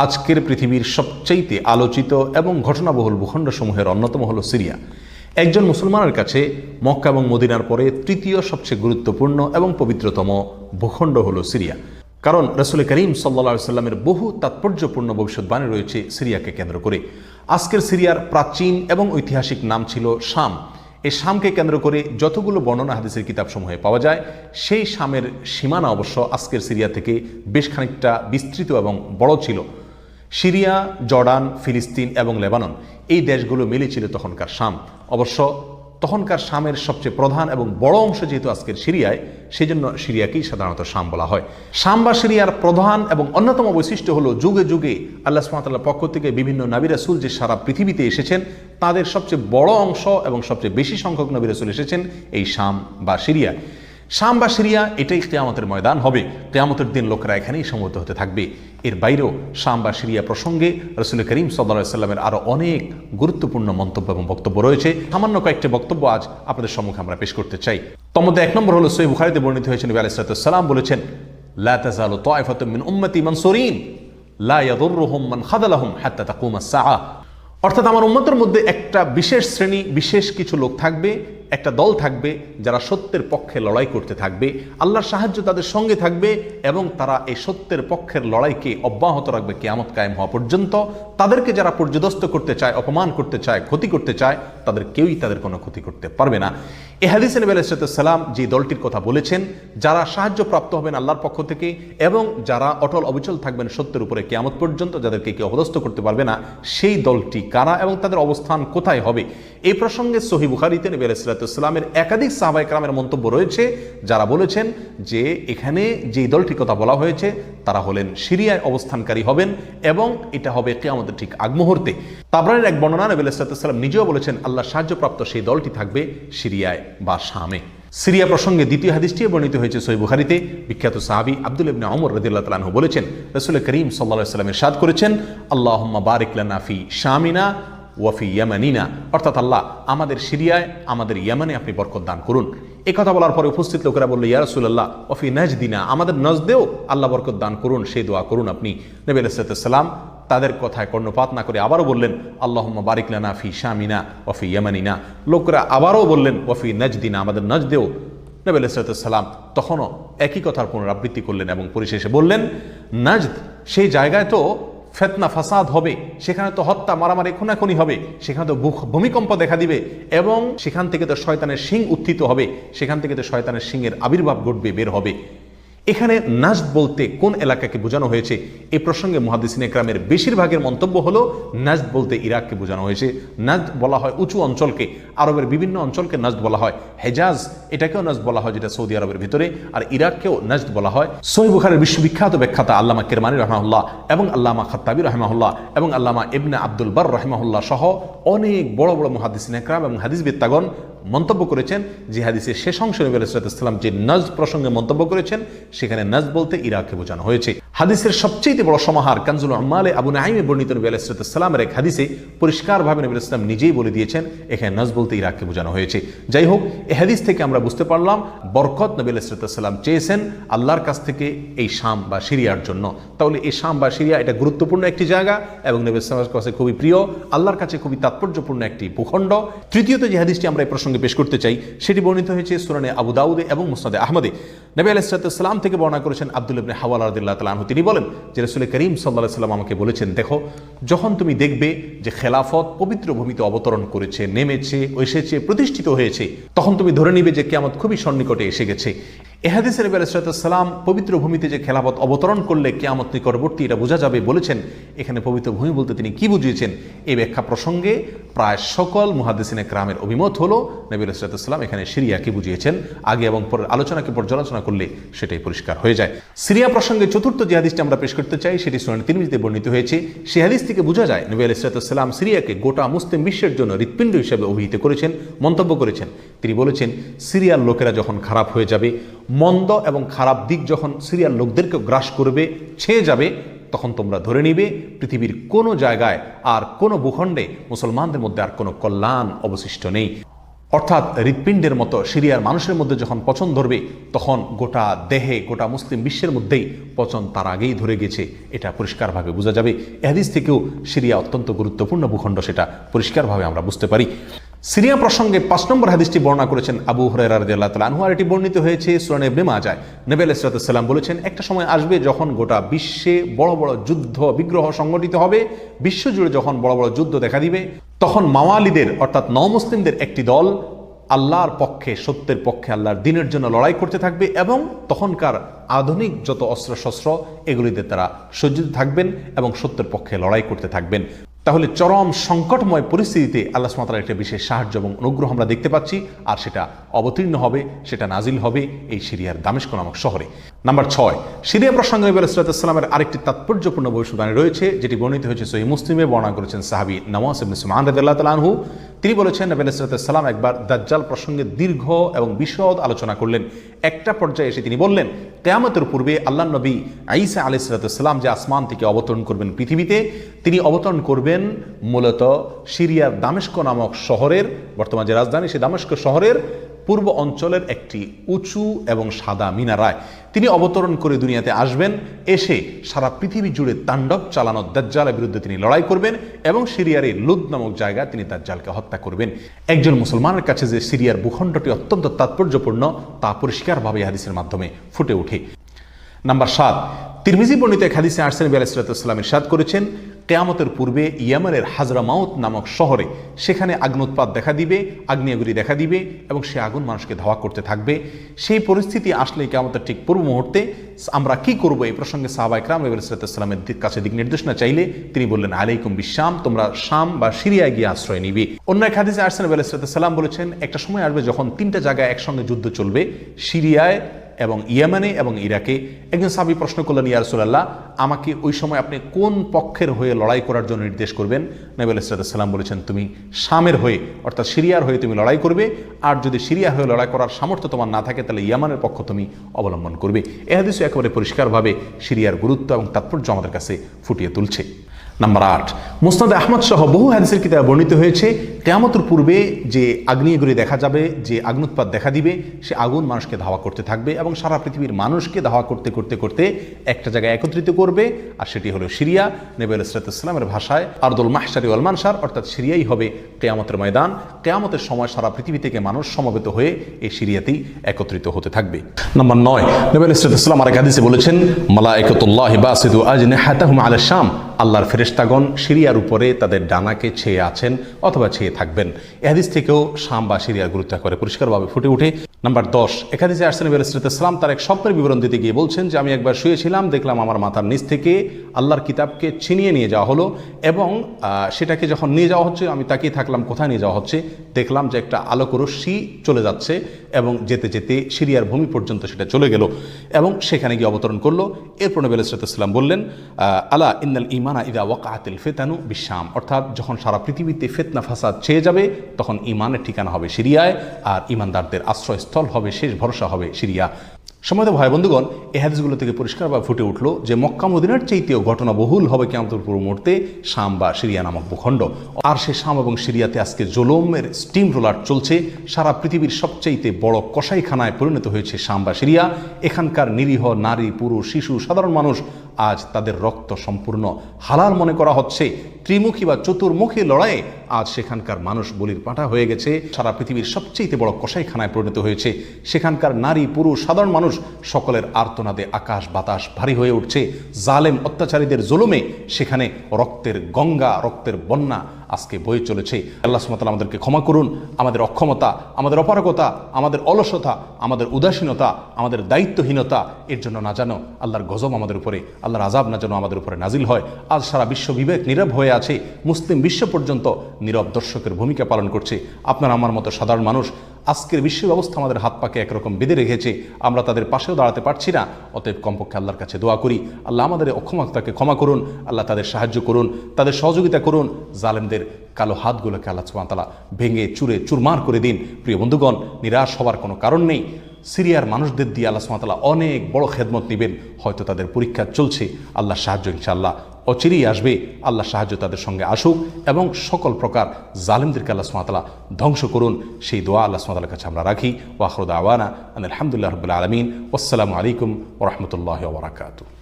আজকের পৃথিবীর সবচাইতে আলোচিত এবং ঘটনাবহুল ভূখণ্ডসমূহের অন্যতম হলো সিরিয়া। একজন মুসলমানের কাছে মক্কা এবং মদিনার পরে তৃতীয় সবচেয়ে গুরুত্বপূর্ণ এবং পবিত্রতম ভূখণ্ড হলো সিরিয়া। কারণ রাসূল করিম সাল্লাল্লাহু আলাইহি ওয়াসাল্লামের বহু তাৎপর্যপূর্ণ ভবিষ্যৎবাণী রয়েছে সিরিয়াকে কেন্দ্র করে। আজকের সিরিয়ার প্রাচীন এবং ঐতিহাসিক নাম ছিল শাম। এই শামকে কেন্দ্র করে যতগুলো বর্ণনা হাদিসের কিতাবসমূহে পাওয়া যায়, সেই শামের সীমানা অবশ্য আজকের সিরিয়া থেকে বেশ খানিকটা বিস্তৃত এবং বড় ছিল। সিরিয়া, জর্ডান, ফিলিস্তিন এবং লেবানন এই দেশগুলো মিলে ছিল তখনকার শাম। অবশ্য তখনকার শামের সবচেয়ে প্রধান এবং বড় অংশ যেহেতু আজকের সিরিয়ায়, সেই জন্য সিরিয়াকেই সাধারণত শাম বলা হয়। শাম বা সিরিয়ার প্রধান এবং অন্যতম বৈশিষ্ট্য হলো যুগে যুগে আল্লাহ সুবহানাহু ওয়া তাআলার পক্ষ থেকে বিভিন্ন নবী রাসূল যে সারা পৃথিবীতে এসেছেন, তাদের সবচেয়ে বড় অংশ এবং সবচেয়ে বেশি সংখ্যক নবী রাসূল এসেছেন এই শাম বা সিরিয়া। শাম বা সিরিয়া এটাই কিয়ামতের ময়দান হবে। কিয়ামতের দিন লোকেরা এখানেই সমবেত হতে থাকবে। এর বাইরেও শাম বা সিরিয়া প্রসঙ্গে রাসূল করিম সাল্লাল্লাহু আলাইহি ওয়াসাল্লামের আরও অনেক গুরুত্বপূর্ণ মন্তব্য এবং বক্তব্য রয়েছে। সামান্য কয়েকটি বক্তব্য আজ আপনাদের সম্মুখে আমরা পেশ করতে চাই। তার মধ্যে এক নম্বর হলো সহিহ বুখারীতে বর্ণিত হয়েছে, নবী আলাইহিস সালাতু ওয়াস সালাম বলেছেন, লা তাযালু তায়ফাতুম মিন উম্মতি মানসুরিন লা ইয়াদুররুহুম মান খাযালাহুম হাত্তা তাকুমাস সাআ। অর্থাৎ আমার উম্মতের মধ্যে একটা বিশেষ শ্রেণী, বিশেষ কিছু লোক থাকবে, একটা দল থাকবে যারা সত্যের পক্ষে লড়াই করতে থাকবে, আল্লাহর সাহায্য তাদের সঙ্গে থাকবে এবং তারা এই সত্যের পক্ষের লড়াইকে অব্যাহত রাখবে কিয়ামত কায়েম হওয়া পর্যন্ত। তাদেরকে যারা পর্যদস্ত করতে চায়, অপমান করতে চায়, ক্ষতি করতে চায়, তাদের কেউই তাদের কোনো ক্ষতি করতে পারবে না। এ হাদিসে নবী আলাইহিস সালাম যে দলটির কথা বলেছেন, যারা সাহায্য প্রাপ্ত হবেন আল্লাহর পক্ষ থেকে এবং যারা অটল অবিচল থাকবেন সত্যের উপরে কিয়ামত পর্যন্ত, যাদেরকে কেউ অপদস্থ করতে পারবে না, সেই দলটি কারা এবং তাদের অবস্থান কোথায় হবে, এই প্রসঙ্গে সহিহ বুখারীতে নবী আলাইহিস সালামের একাধিক সাহাবায়ে কেরামের মন্তব্য রয়েছে, যারা বলেছেন যে এখানে যে দলটির কথা বলা হয়েছে তারা হলেন সিরিয়ায় অবস্থানকারী হবেন এবং এটা হবে কিয়ামতের ঠিক আগ মুহূর্তে। তাবরানীর এক বর্ণনা, নবী আলাইহিস সালাম নিজেও বলেছেন আল্লাহ সাহায্যপ্রাপ্ত সেই দলটি থাকবে সিরিয়ায় বা শামে। সিরিয়া প্রসঙ্গে দ্বিতীয় হাদিসটি বর্ণিত হয়েছে সহিহ বুখারীতে। বিখ্যাত সাহাবী আব্দুল্লাহ ইবনে ওমর রাদিয়াল্লাহু তাআলা আনহু বলেছেন, রাসূল করিম সাল্লাল্লাহু আলাইহি ওয়াসাল্লাম ইরশাদ করেছেন, আল্লাহুম্মা বারিক লানা ফি শামিনা ওয়াফি ইয়ামানিনা, অর্থাৎ আল্লাহ আমাদের সিরিয়ায়, আমাদের ইয়ামানে আপনি বরকত দান করুন। এই কথা বলার পরে উপস্থিত লোকেরা বলল, ইয়া রাসূলুল্লাহ ওয়াফি নাজদিনা, আমাদের নজদেও আল্লাহ বরকত দান করুন, সেই দোয়া করুন আপনি। নবী আলাইহিস সালাম তাদের কথায় কর্ণপাত না করে আবারও বললেন, আল্লাহুম্মা বারিক লানা ফি শামিনা ওয়াফি ইয়ামানিনা। লোকেরা আবারও বললেন ওয়াফি নাজদিনা, আমাদের নজদেও। নবী আলাইহিস সালাম তখনও একই কথার পুনরাবৃত্তি করলেন এবং পরিশেষে বললেন, নাজদ সেই জায়গায় তো ফিতনা ফাসাদ হবে, সেখানে তো হত্যা, মারামারি, খুনাখুনি হবে, সেখানে তো ভূমিকম্প দেখা দিবে এবং সেখান থেকে তো শয়তানের শিং উত্থিত হবে, সেখান থেকে তো শয়তানের শিংয়ের আবির্ভাব ঘটবে, বের হবে। এখানে নাজদ বলতে কোন এলাকাকে বোঝানো হয়েছে, এই প্রসঙ্গে মুহাদ্দিসিনে কেরামের বেশিরভাগের মন্তব্য হলো নাজদ বলতে ইরাককে বোঝানো হয়েছে। নাজদ বলা হয় উঁচু অঞ্চলকে, আরবের বিভিন্ন অঞ্চলকে নাজদ বলা হয়। হেজাজ এটাকেও নাজদ বলা হয়, যেটা সৌদি আরবের ভিতরে, আর ইরাককেও নাজদ বলা হয়। সহিহ বুখারীর বিশ্ববিখ্যাত ব্যাখ্যাতা আল্লামা কিরমানি রাহিমাহুল্লাহ এবং আল্লামা খাত্তাবী রাহিমাহুল্লাহ এবং আল্লামা ইবনে আব্দুল বার রাহিমাহুল্লাহ সহ অনেক বড় বড় মুহাদ্দিসিনে কেরাম এবং হাদিসবিদগণ মন্তব্য করেছেন যে হাদিসের শেষ অংশে নবী আলাইহিস সালাম যে নাজদ প্রসঙ্গে মন্তব্য করেছেন, সেখানে নাজদ বলতে ইরাককে বোঝানো হয়েছে। হাদিসের সবচেয়ে বড় সমাহার কানজুল উম্মালে আবু নাঈমে বর্ণিত নবী আলাইহিস সালামের এক হাদিসে পরিষ্কারভাবে নবী আলাইহিস সালাম নিজেই বলে দিয়েছেন এখানে নাজদ বলতে ইরাককে বোঝানো হয়েছে। যাই হোক, এই হাদিস থেকে আমরা বুঝতে পারলাম বরকত নবী আলাইহিস সালাম চেয়েছেন আল্লাহর কাছ থেকে এই শাম বা সিরিয়ার জন্য। তাহলে এই শাম বা সিরিয়া এটা গুরুত্বপূর্ণ একটি জায়গা এবং নবী আলাইহিস সালামের কাছে খুবই প্রিয়, আল্লাহর কাছে খুবই তাৎপর্যপূর্ণ একটি ভূখণ্ড। তৃতীয়ত যে হাদিসটি আমরা এই প্রসঙ্গে পেশ করতে চাই, সেটি বর্ণিত হয়েছে সুনানে আবু দাউদে এবং মুসনাদে আহমদে। নবী আলাইহিস সালাম থেকে বর্ণনা করেছেন আব্দুল্লাহ ইবনে হাওয়ালা রাদিয়াল্লাহু তাআলা আনহু, তিনি বলেন যে রাসূল করিম সাল্লাল্লাহু আলাইহি ওয়াসাল্লাম আমাকে বলেছেন, দেখো যখন তুমি দেখবে যে খেলাফত পবিত্র ভূমিতে অবতরণ করেছে, নেমেছে, এসেছে, প্রতিষ্ঠিত হয়েছে, তখন তুমি ধরে নিবে যে কিয়ামত খুবই সন্নিকটে এসে গেছে। এ হাদিসে নবী আলাইহিস সালাম পবিত্র ভূমিতে যে খেলাফত অবতরণ করলে কিয়ামত নিকটবর্তী এটা বোঝা যাবে বলেছেন। এখানে পবিত্র ভূমি বলতে তিনি কি বুঝিয়েছেন, এই ব্যাখ্যা প্রসঙ্গে প্রায় সকল মুহাদ্দিসিনে কেরামের অভিমত হলো নবী আলাইহিস সালাম এখানে সিরিয়াকে বুঝিয়েছেন। আগে এবং পরের আলোচনাকে পর্যালোচনা করলে সেটাই পরিষ্কার হয়ে যায়। সিরিয়া প্রসঙ্গে চতুর্থ যে হাদিসটি আমরা পেশ করতে চাই, সেটি সুনান তিরমিজিতে বর্ণিত হয়েছে। সেই হাদিস থেকে বোঝা যায় নবী আলাইহিস সালাম সিরিয়াকে গোটা মুসলিম বিশ্বের জন্য হৃৎপিণ্ড হিসেবে অভিহিত করেছেন, মন্তব্য করেছেন। তিনি বলেছেন, সিরিয়ার লোকেরা যখন খারাপ হয়ে যাবে, মন্দ এবং খারাপ দিক যখন সিরিয়ার লোকদেরকে গ্রাস করবে, ছেয়ে যাবে, তখন তোমরা ধরে নিবে পৃথিবীর কোনো জায়গায় আর কোনো ভূখণ্ডে মুসলমানদের মধ্যে আর কোনো কল্যাণ অবশিষ্ট নেই। অর্থাৎ হৃৎপিণ্ডের মতো সিরিয়ার মানুষের মধ্যে যখন পচন ধরবে তখন গোটা দেহে, গোটা মুসলিম বিশ্বের মধ্যেই পচন তার আগেই ধরে গেছে, এটা পরিষ্কারভাবে বোঝা যাবে। এ হাদিস থেকেও সিরিয়া অত্যন্ত গুরুত্বপূর্ণ ভূখণ্ড, সেটা পরিষ্কারভাবে আমরা বুঝতে পারি। সিরিয়া প্রসঙ্গে 5 নম্বর হাদিসটি বর্ণনা করেছেন আবু হুরায়রা রাদিয়াল্লাহু তাআলা আনহু, আর এটি বর্ণিত হয়েছে সুনান ইবনে মাজাহ। নবী আলাইহিস সালাম বলেছেন, একটা সময় আসবে যখন গোটা বিশ্বে বড় বড় যুদ্ধ বিগ্রহ সংগঠিত হবে, বিশ্বজুড়ে যখন বড় বড় যুদ্ধ দেখা দিবে, তখন মাওয়ালিদের অর্থাৎ নওমুসলিমদের একটি দল আল্লাহর পক্ষে, সত্যের পক্ষে, আল্লাহর দ্বীনের জন্য লড়াই করতে থাকবে এবং তখনকার আধুনিক যত অস্ত্রশস্ত্র এগুলিতে তারা সজ্জিত থাকবেন এবং সত্যের পক্ষে লড়াই করতে থাকবেন। তাহলে চরম সংকটময় পরিস্থিতিতে আল্লাহ সুবহানাহু ওয়া তাআলার একটা বিশেষ সাহায্য এবং অনুগ্রহ আমরা দেখতে পাচ্ছি, আর সেটা অবতীর্ণ হবে, সেটা নাজিল হবে এই সিরিয়ার দামেস্ক নামক শহরে। নাম্বার 6, সিরিয়া প্রসঙ্গে নবী আলাইহিস সালামের আরেকটি তাৎপর্যপূর্ণ ভবিষ্যদ্বাণী রয়েছে, যেটি বর্ণিত হয়েছে সহিহ মুসলিমে। বর্ণনা করেছেন সাহাবী নওয়াস ইবনে সুমাআন রাদিয়াল্লাহু তাআলা আনহু। তিনি বলেছেন, নবী আলাইহিস সালাম একবার দাজ্জাল প্রসঙ্গে দীর্ঘ এবং বিশদ আলোচনা করলেন। একটা পর্যায়ে এসে তিনি বললেন, কিয়ামতের পূর্বে আল্লাহর নবী ঈসা আলাইহিস সালাম যে আসমান থেকে অবতরণ করবেন পৃথিবীতে, তিনি অবতরণ করবেন মূলত সিরিয়ার দামেস্ক নামক শহরের, বর্তমান যে রাজধানী সেই দামেস্ক শহরের পূর্ব অঞ্চলের একটি উঁচু এবং সাদা মিনারায় তিনি অবতরণ করে দুনিয়াতে আসবেন। এসে সারা পৃথিবী জুড়ে তাণ্ডব চালানো দাজ্জালের বিরুদ্ধে তিনি লড়াই করবেন এবং সিরিয়ার এই লুদ নামক জায়গায় তিনি দাজ্জালকে হত্যা করবেন। একজন মুসলমানের কাছে যে সিরিয়ার ভূখণ্ডটি অত্যন্ত তাৎপর্যপূর্ণ তা পরিষ্কারভাবে হাদিসের মাধ্যমে ফুটে ওঠে। নাম্বার 7, তিরমিজি বর্ণিত এক হাদিসে আসছেন, নবী আলাইহিস সালাম ইরশাদ করেছেন, কিয়ামতের পূর্বে ইয়েমেনের হাজরামাউত নামক শহরে সেখানে আগ্নোৎপাত দেখা দিবে, আগ্নেয়গিরি দেখা দিবে এবং সে আগুন মানুষকে ধাওয়া করতে থাকবে। সেই পরিস্থিতি আসলে কিয়ামতের ঠিক পূর্ব মুহূর্তে আমরা কি করব, এই প্রসঙ্গে সাহাবায়ে কেরাম নবী আলাইহিস সালামের কাছে দিক নির্দেশনা চাইলে তিনি বললেন, আলাইকুম বিশাম, তোমরা শাম বা সিরিয়ায় গিয়ে আশ্রয় নিবে। অন্য এক হাদিসে আসছেন, নবী আলাইহিস সালাম বলেছেন, একটা সময় আসবে যখন 3টা জায়গায় একসঙ্গে যুদ্ধ চলবে, সিরিয়ায় এবং ইয়েমেনে এবং ইরাকে। একজন সাহাবী প্রশ্ন করলেন, ইয়া রাসূলুল্লাহ, আমাকে ওই সময় আপনি কোন পক্ষের হয়ে লড়াই করার জন্য নির্দেশ করবেন? নবী আলাইহিস সালাম বলেছেন, তুমি শামের হয়ে অর্থাৎ সিরিয়ার হয়ে তুমি লড়াই করবে, আর যদি সিরিয়া হয়ে লড়াই করার সামর্থ্য তোমার না থাকে তাহলে ইয়েমেনের পক্ষ তুমি অবলম্বন করবে। এই হাদিসে একেবারে পরিষ্কারভাবে সিরিয়ার গুরুত্ব এবং তাৎপর্য আমাদের কাছে ফুটিয়ে তুলছে। নাম্বার 8, মুসনাদে আহমদ সহ বহু হাদিসের কিতাবে বর্ণিত হয়েছে, কিয়ামতের পূর্বে যে আগ্নেয়গিরি দেখা যাবে, যে আগ্নোৎপাত দেখা দিবে, সে আগুন মানুষকে ধাওয়া করতে থাকবে এবং সারা পৃথিবীর মানুষকে ধাওয়া করতে করতে করতে একটা জায়গায় একত্রিত করবে, আর সেটি হলো সিরিয়া। নবী আলাইহিস সালামের ভাষায় আরদুল মাহশারি ওয়াল মানশার, অর্থাৎ সিরিয়াই হবে কিয়ামতের ময়দান। কিয়ামতের সময় সারা পৃথিবী থেকে মানুষ সমবেত হয়ে এই সিরিয়াতেই একত্রিত হতে থাকবে। নাম্বার 9, নবী আলাইহিস সালাম আরেক হাদিসে বলেছেন, মালায়েকাতুল্লাহি বাসিতু আজনিহাতাহুম আলা শাম, আল্লাহর ফেরেশতাগণ সিরিয়ার উপরে তাদের ডানাকে ছেয়ে আছেন অথবা ছেয়ে থাকবেন। এই হাদিস থেকেও শাম বা সিরিয়ার গুরুত্ব করে পরিষ্কারভাবে ফুটে ওঠে। নাম্বার 10, এক হাদিসে আসছেন, নবী আলাইহিস সালাম তার এক স্বপ্নের বিবরণ দিতে গিয়ে বলছেন যে, আমি একবার শুয়েছিলাম, দেখলাম আমার মাথার নিচ থেকে আল্লাহর কিতাবকে ছিনিয়ে নিয়ে যাওয়া হলো এবং সেটাকে যখন নিয়ে যাওয়া হচ্ছে আমি তাকিয়ে থাকলাম কোথায় নিয়ে যাওয়া হচ্ছে। দেখলাম যে একটা আলোক রশ্মি চলে যাচ্ছে এবং যেতে যেতে সিরিয়ার ভূমি পর্যন্ত সেটা চলে গেল এবং সেখানে গিয়ে অবতরণ করলো। এরপর নবী আলাইহিস সালাম বললেন, আলা ইন্নাল ঈমানা ইযা ওয়াকাআতিল ফিতানু বিশাম, অর্থাৎ যখন সারা পৃথিবীতে ফিতনা ফাসাদ ছেয়ে যাবে তখন ঈমানের ঠিকানা হবে সিরিয়ায়, আর ঈমানদারদের আশ্রয়স্থল হবে, শেষ ভরসা হবে সিরিয়া। সম্মানিত ভাই বন্ধুগণ, এই হাদিসগুলো থেকে পরিষ্কারভাবে ফুটে উঠল যে মক্কা মদিনার চাইতেও ঘটনাবহুল হবে কিয়ামতের পূর্ব মুহূর্তে শাম বা সিরিয়া নামক ভূখণ্ড। আর সে শাম এবং সিরিয়াতে আজকে জুলুমের স্টিম রোলার চলছে। সারা পৃথিবীর সবচাইতে বড় কসাইখানায় পরিণত হয়েছে শাম বা সিরিয়া। এখানকার নিরীহ নারী, পুরুষ, শিশু, সাধারণ মানুষ আজ তাদের রক্ত সম্পূর্ণ হালাল মনে করা হচ্ছে। ত্রিমুখী বা চতুর্মুখী লড়াইয়ে আজ সেখানকার মানুষ বলির পাঁঠা হয়ে গেছে। সারা পৃথিবীর সবচেয়ে বড় কসাইখানায় পরিণত হয়েছে। সেখানকার নারী, পুরুষ, সাধারণ মানুষ সকলের আর্তনাদে আকাশ বাতাস ভারী হয়ে উঠছে। জালেম অত্যাচারীদের জুলুমে সেখানে রক্তের গঙ্গা, রক্তের বন্যা আজকে বয়ে চলেছে। আল্লাহ সুবহানাহু ওয়া তাআলা আমাদেরকে ক্ষমা করুন। আমাদের অক্ষমতা, আমাদের অপারগতা, আমাদের অলসতা, আমাদের উদাসীনতা, আমাদের দায়িত্বহীনতা এর জন্য না যেন আল্লাহর গজব আমাদের উপরে, আল্লাহর আযাব না যেন আমাদের উপরে নাজিল হয়। আজ সারা বিশ্ব বিবেক নীরব হয়ে আছে। মুসলিম বিশ্ব পর্যন্ত নীরব দর্শকের ভূমিকা পালন করছে। আপনার আমার মতো সাধারণ মানুষ আজকের বিশ্ব ব্যবস্থা আমাদের হাত পাকে একরকম বেঁধে রেখেছে। আমরা তাদের পাশেও দাঁড়াতে পারছি না। অতএব কমপক্ষে আল্লাহর কাছে দোয়া করি, আল্লাহ আমাদের অক্ষমতাকে ক্ষমা করুন, আল্লাহ তাদের সাহায্য করুন, তাদের সহযোগিতা করুন। জালেমদের কালো হাতগুলোকে আল্লাহ সুবহানাহু ওয়া তাআলা ভেঙে চুরে চুরমার করে দিন। প্রিয় বন্ধুগণ, নিরাশ হওয়ার কোনো কারণ নেই। সিরিয়ার মানুষদের দিয়ে আল্লাহ সুবহানাহু ওয়া তাআলা অনেক বড় খেদমত নেবেন। হয়তো তাদের পরীক্ষা চলছে, আল্লাহর সাহায্য ইনশাআল্লাহ অচিরেই আসবে। আল্লাহ সাহায্য তাদের সঙ্গে আসুক এবং সকল প্রকার জালিমদেরকে আল্লাহ সুবহানাহু ওয়া তাআলা ধ্বংস করুন, সেই দোয়া আল্লাহ সুবহানাহু ওয়া তাআলার কাছে আমরা রাখি। ওয়া আখিরু দাওয়ানা আলহামদুলিল্লাহি রাব্বিল আলামিন। ওয়াসসালামু আলাইকুম ওয়া রাহমাতুল্লাহি ওয়া বারাকাতুহু।